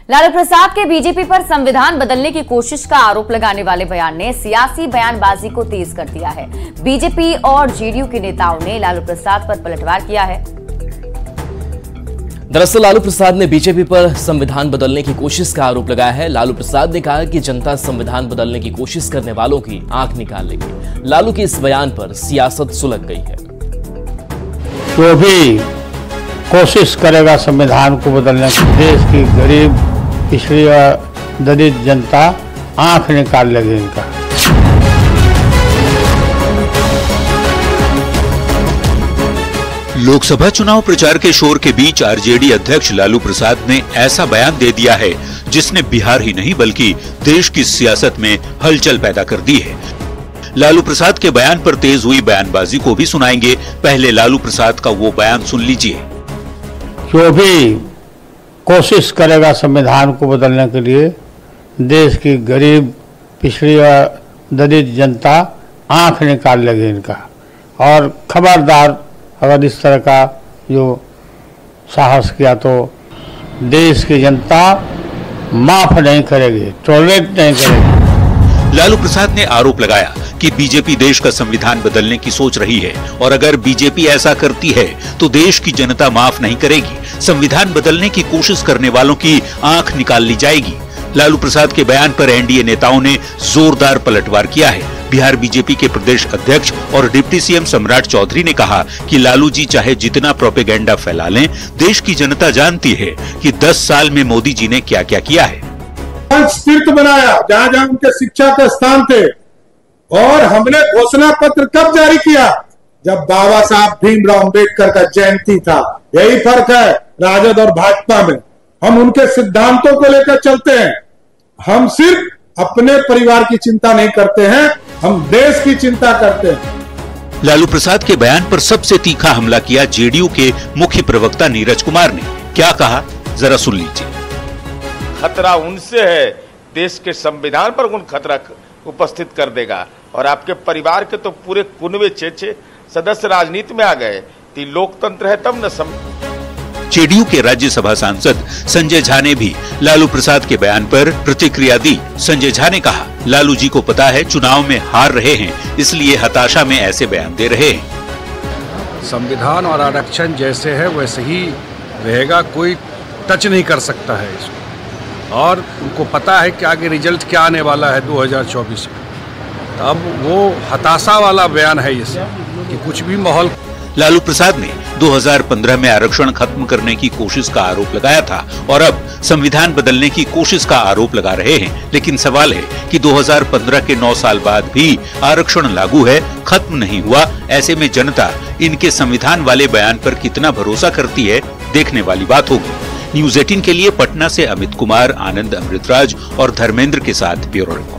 लालू प्रसाद के बीजेपी पर संविधान बदलने की कोशिश का आरोप लगाने वाले बयान ने सियासी बयानबाजी को तेज कर दिया है। बीजेपी और जेडीयू के नेताओं ने लालू प्रसाद पर पलटवार किया है। दरअसल लालू प्रसाद ने बीजेपी पर संविधान बदलने की कोशिश का आरोप लगाया है। लालू प्रसाद ने कहा कि जनता संविधान बदलने की कोशिश करने वालों की आंख निकाल लेगी। लालू के इस बयान पर सियासत सुलग गई है। जो भी कोशिश करेगा संविधान को बदलने की, देश की गरीब, पिछड़ी और दलित जनता आंख निकाल लेगी इनका। लोकसभा चुनाव प्रचार के शोर के बीच आरजेडी अध्यक्ष लालू प्रसाद ने ऐसा बयान दे दिया है जिसने बिहार ही नहीं बल्कि देश की सियासत में हलचल पैदा कर दी है। लालू प्रसाद के बयान पर तेज हुई बयानबाजी को भी सुनाएंगे। पहले लालू प्रसाद का वो बयान सुन लीजिए। जो भी कोशिश करेगा संविधान को बदलने के लिए, देश की गरीब, पिछड़ी और दलित जनता आंख निकाल लेगी इनका। और खबरदार अगर इस तरह का जो साहस किया तो देश की जनता माफ नहीं करेगी, टॉलरेट नहीं करेगी। लालू प्रसाद ने आरोप लगाया कि बीजेपी देश का संविधान बदलने की सोच रही है और अगर बीजेपी ऐसा करती है तो देश की जनता माफ नहीं करेगी। संविधान बदलने की कोशिश करने वालों की आंख निकाल ली जाएगी। लालू प्रसाद के बयान पर एनडीए नेताओं ने जोरदार पलटवार किया है। बिहार बीजेपी के प्रदेश अध्यक्ष और डिप्टी सीएम सम्राट चौधरी ने कहा कि लालू जी चाहे जितना प्रोपेगेंडा फैला लें, देश की जनता जानती है कि 10 साल में मोदी जी ने क्या क्या किया है। तीर्थ बनाया जहाँ जहाँ उनके शिक्षा के स्थान थे, और हमने घोषणा पत्र कब जारी किया? जब बाबा साहब भीमराव अम्बेडकर का जयंती था। यही फर्क है राजद और भाजपा में। हम उनके सिद्धांतों को लेकर चलते हैं। हम सिर्फ अपने परिवार की चिंता नहीं करते हैं, हम देश की चिंता करते हैं। लालू प्रसाद के बयान पर सबसे तीखा हमला किया जेडीयू के मुख्य प्रवक्ता नीरज कुमार ने। क्या कहा, जरा सुन लीजिए। खतरा उनसे है, देश के संविधान पर उन खतरा उपस्थित कर देगा और आपके परिवार के तो पूरे कुनबे 6 सदस्य राजनीति में आ गए। तो लोकतंत्र है तब न। जेडीयू के राज्यसभा सांसद संजय झा ने भी लालू प्रसाद के बयान पर प्रतिक्रिया दी। संजय झा ने कहा, लालू जी को पता है चुनाव में हार रहे हैं, इसलिए हताशा में ऐसे बयान दे रहे हैं। संविधान और आरक्षण जैसे है वैसे ही रहेगा, कोई टच नहीं कर सकता है इसको। और उनको पता है कि आगे रिजल्ट क्या आने वाला है 2024 में। अब वो हताशा वाला बयान है ये कि कुछ भी माहौल। लालू प्रसाद ने 2015 में आरक्षण खत्म करने की कोशिश का आरोप लगाया था और अब संविधान बदलने की कोशिश का आरोप लगा रहे हैं। लेकिन सवाल है कि 2015 के 9 साल बाद भी आरक्षण लागू है, खत्म नहीं हुआ। ऐसे में जनता इनके संविधान वाले बयान पर कितना भरोसा करती है, देखने वाली बात होगी। न्यूज़ 18 के लिए पटना से अमित कुमार, आनंद अमृतराज और धर्मेंद्र के साथ ब्यूरो रिपोर्ट।